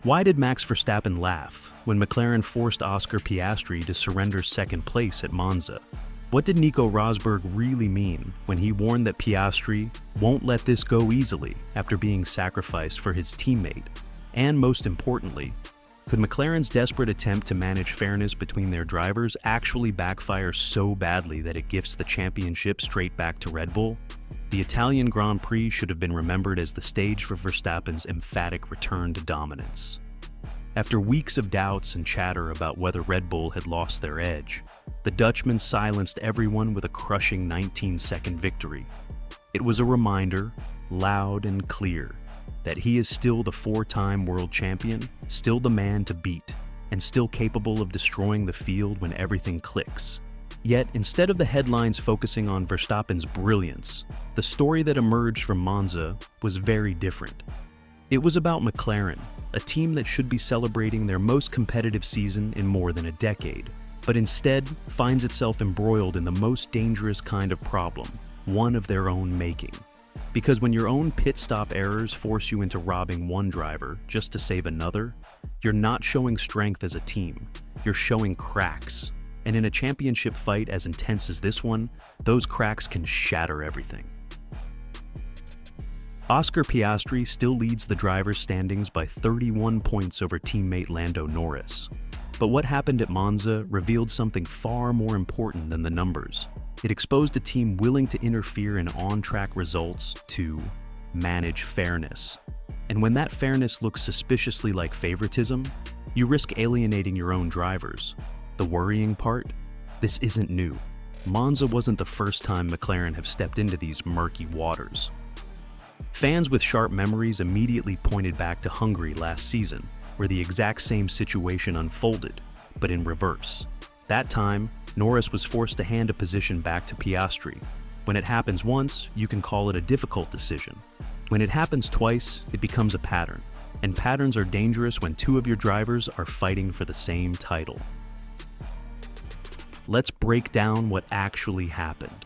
Why did Max Verstappen laugh when McLaren forced Oscar Piastri to surrender second place at Monza? What did Nico Rosberg really mean when he warned that Piastri won't let this go easily after being sacrificed for his teammate? And most importantly, could McLaren's desperate attempt to manage fairness between their drivers actually backfire so badly that it gifts the championship straight back to Red Bull? The Italian Grand Prix should have been remembered as the stage for Verstappen's emphatic return to dominance. After weeks of doubts and chatter about whether Red Bull had lost their edge, the Dutchman silenced everyone with a crushing 19-second victory. It was a reminder, loud and clear, that he is still the four-time world champion, still the man to beat, and still capable of destroying the field when everything clicks. Yet, instead of the headlines focusing on Verstappen's brilliance, the story that emerged from Monza was very different. It was about McLaren, a team that should be celebrating their most competitive season in more than a decade, but instead finds itself embroiled in the most dangerous kind of problem, one of their own making. Because when your own pit stop errors force you into robbing one driver just to save another, you're not showing strength as a team, you're showing cracks. And in a championship fight as intense as this one, those cracks can shatter everything. Oscar Piastri still leads the drivers' standings by 31 points over teammate Lando Norris. But what happened at Monza revealed something far more important than the numbers. It exposed a team willing to interfere in on-track results to manage fairness. And when that fairness looks suspiciously like favoritism, you risk alienating your own drivers. The worrying part? This isn't new. Monza wasn't the first time McLaren have stepped into these murky waters. Fans with sharp memories immediately pointed back to Hungary last season, where the exact same situation unfolded, but in reverse. That time, Norris was forced to hand a position back to Piastri. When it happens once, you can call it a difficult decision. When it happens twice, it becomes a pattern, and patterns are dangerous when two of your drivers are fighting for the same title. Let's break down what actually happened.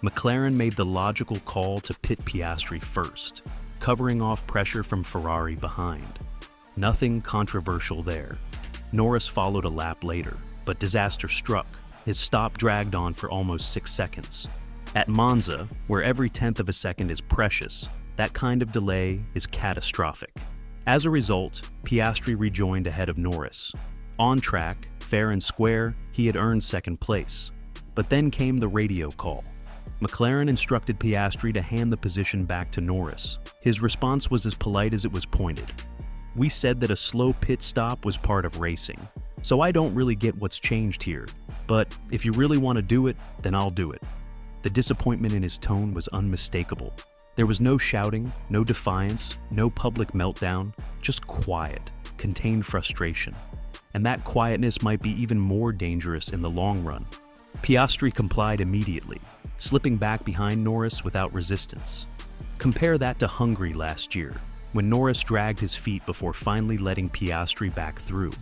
McLaren made the logical call to pit Piastri first, covering off pressure from Ferrari behind. Nothing controversial there. Norris followed a lap later, but disaster struck. His stop dragged on for almost 6 seconds. At Monza, where every tenth of a second is precious, that kind of delay is catastrophic. As a result, Piastri rejoined ahead of Norris. On track, fair and square, he had earned second place. But then came the radio call. McLaren instructed Piastri to hand the position back to Norris. His response was as polite as it was pointed. "We said that a slow pit stop was part of racing, so I don't really get what's changed here. But if you really want to do it, then I'll do it." The disappointment in his tone was unmistakable. There was no shouting, no defiance, no public meltdown, just quiet, contained frustration. And that quietness might be even more dangerous in the long run. Piastri complied immediately, slipping back behind Norris without resistance. Compare that to Hungary last year, when Norris dragged his feet before finally letting Piastri back through.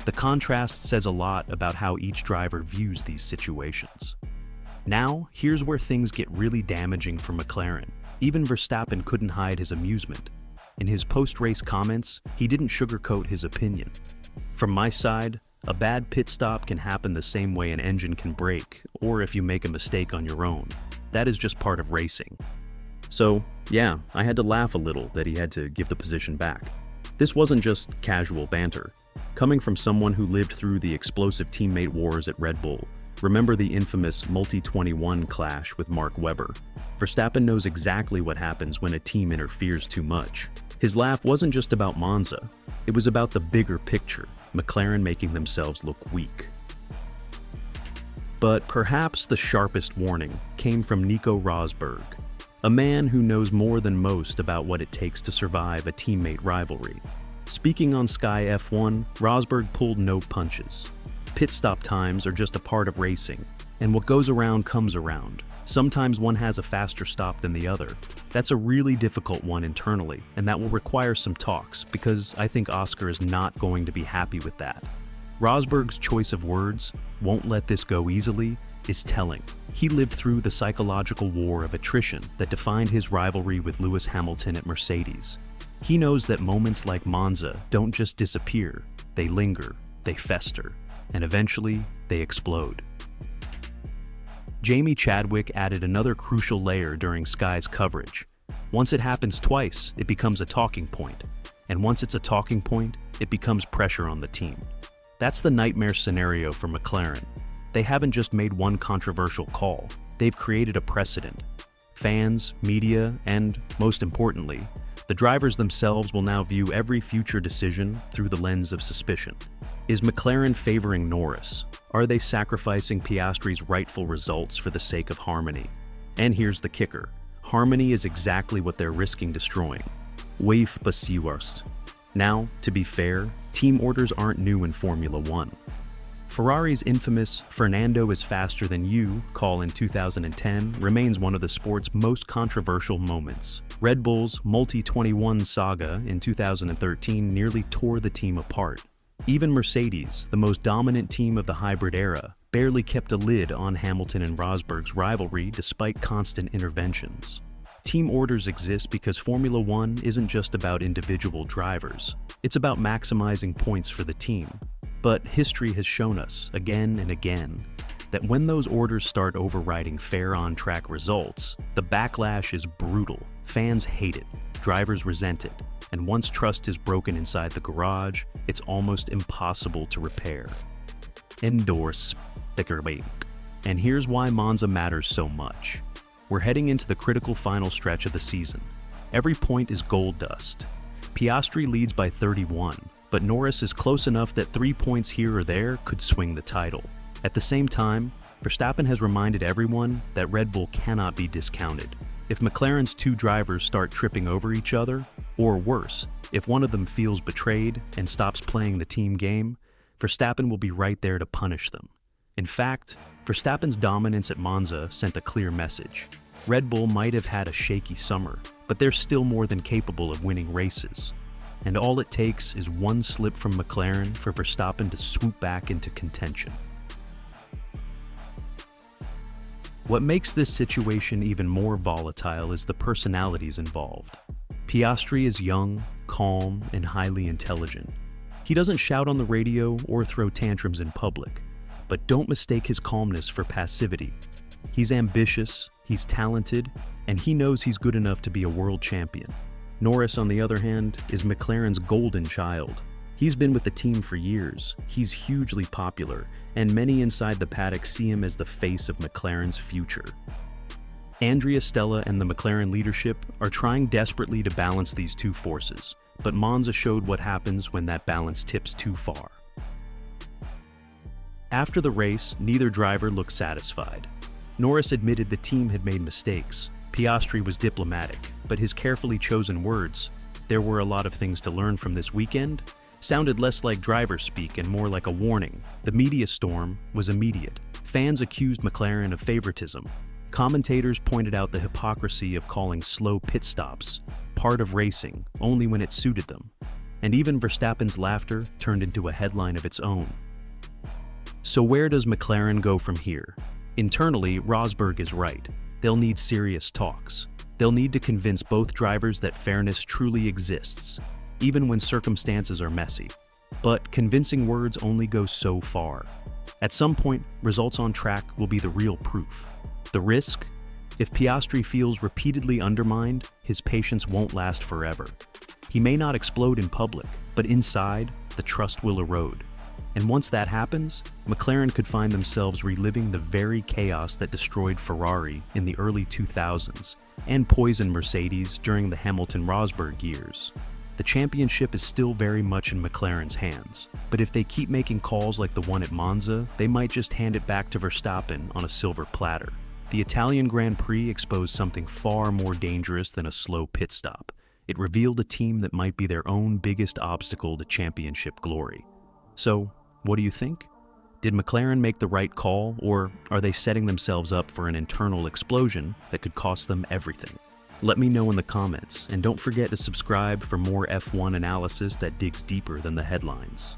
The contrast says a lot about how each driver views these situations. Now, here's where things get really damaging for McLaren. Even Verstappen couldn't hide his amusement. In his post-race comments, he didn't sugarcoat his opinion. From my side, a bad pit stop can happen the same way an engine can break, or if you make a mistake on your own. That is just part of racing. So, yeah, I had to laugh a little that he had to give the position back. This wasn't just casual banter. Coming from someone who lived through the explosive teammate wars at Red Bull, remember the infamous Multi-21 clash with Mark Webber. Verstappen knows exactly what happens when a team interferes too much. His laugh wasn't just about Monza. It was about the bigger picture, McLaren making themselves look weak. But perhaps the sharpest warning came from Nico Rosberg, a man who knows more than most about what it takes to survive a teammate rivalry. Speaking on Sky F1, Rosberg pulled no punches. Pit stop times are just a part of racing, and what goes around comes around. Sometimes one has a faster stop than the other. That's a really difficult one internally, and that will require some talks, because I think Oscar is not going to be happy with that. Rosberg's choice of words, "won't let this go easily," is telling. He lived through the psychological war of attrition that defined his rivalry with Lewis Hamilton at Mercedes. He knows that moments like Monza don't just disappear, they linger, they fester, and eventually they explode. Jamie Chadwick added another crucial layer during Sky's coverage. Once it happens twice, it becomes a talking point. And once it's a talking point, it becomes pressure on the team. That's the nightmare scenario for McLaren. They haven't just made one controversial call, they've created a precedent. Fans, media, and, most importantly, the drivers themselves will now view every future decision through the lens of suspicion. Is McLaren favoring Norris? Are they sacrificing Piastri's rightful results for the sake of harmony? And here's the kicker. Harmony is exactly what they're risking destroying. Wave pasiworst. Now, to be fair, team orders aren't new in Formula One. Ferrari's infamous "Fernando is faster than you" call in 2010 remains one of the sport's most controversial moments. Red Bull's Multi-21 saga in 2013 nearly tore the team apart. Even Mercedes, the most dominant team of the hybrid era, barely kept a lid on Hamilton and Rosberg's rivalry despite constant interventions. Team orders exist because Formula One isn't just about individual drivers. It's about maximizing points for the team. But history has shown us, again and again, that when those orders start overriding fair on-track results, the backlash is brutal. Fans hate it, drivers resent it, and once trust is broken inside the garage, it's almost impossible to repair. Endorse Bickerbeek. And here's why Monza matters so much. We're heading into the critical final stretch of the season. Every point is gold dust. Piastri leads by 31, but Norris is close enough that 3 points here or there could swing the title. At the same time, Verstappen has reminded everyone that Red Bull cannot be discounted. If McLaren's two drivers start tripping over each other, or worse, if one of them feels betrayed and stops playing the team game, Verstappen will be right there to punish them. In fact, Verstappen's dominance at Monza sent a clear message. Red Bull might have had a shaky summer, but they're still more than capable of winning races. And all it takes is one slip from McLaren for Verstappen to swoop back into contention. What makes this situation even more volatile is the personalities involved. Piastri is young, calm, and highly intelligent. He doesn't shout on the radio or throw tantrums in public, but don't mistake his calmness for passivity. He's ambitious, he's talented, and he knows he's good enough to be a world champion. Norris, on the other hand, is McLaren's golden child. He's been with the team for years, he's hugely popular, and many inside the paddock see him as the face of McLaren's future. Andrea Stella and the McLaren leadership are trying desperately to balance these two forces, but Monza showed what happens when that balance tips too far. After the race, neither driver looked satisfied. Norris admitted the team had made mistakes. Piastri was diplomatic, but his carefully chosen words, "There were a lot of things to learn from this weekend," sounded less like driver speak and more like a warning. The media storm was immediate. Fans accused McLaren of favoritism. Commentators pointed out the hypocrisy of calling slow pit stops part of racing only when it suited them. And even Verstappen's laughter turned into a headline of its own. So where does McLaren go from here? Internally, Rosberg is right. They'll need serious talks. They'll need to convince both drivers that fairness truly exists, even when circumstances are messy. But convincing words only go so far. At some point, results on track will be the real proof. The risk? If Piastri feels repeatedly undermined, his patience won't last forever. He may not explode in public, but inside, the trust will erode. And once that happens, McLaren could find themselves reliving the very chaos that destroyed Ferrari in the early 2000s and poisoned Mercedes during the Hamilton-Rosberg years. The championship is still very much in McLaren's hands, but if they keep making calls like the one at Monza, they might just hand it back to Verstappen on a silver platter. The Italian Grand Prix exposed something far more dangerous than a slow pit stop. It revealed a team that might be their own biggest obstacle to championship glory. So, what do you think? Did McLaren make the right call, or are they setting themselves up for an internal explosion that could cost them everything? Let me know in the comments, and don't forget to subscribe for more F1 analysis that digs deeper than the headlines.